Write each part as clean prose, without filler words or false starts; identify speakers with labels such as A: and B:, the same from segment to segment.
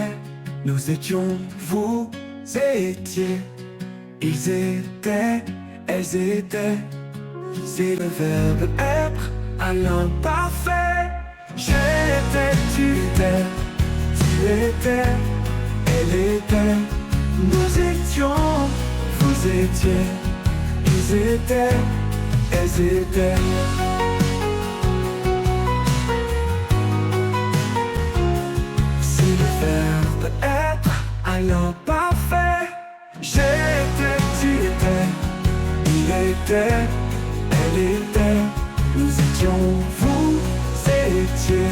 A: étaient, nous étions, vous étiez. Ils étaient, elles étaient. C'est le verbe être à l'imparfait. J'étais, tu étais, tu étais, elle était. Nous étions, vous étiez. Ils étaient, elles étaient. C'est le verbe être à l'imparfait. J'étais, tu étais, il était, elle était. Nous étions, vous étiez.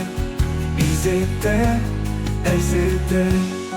A: Ils étaient, elles étaient.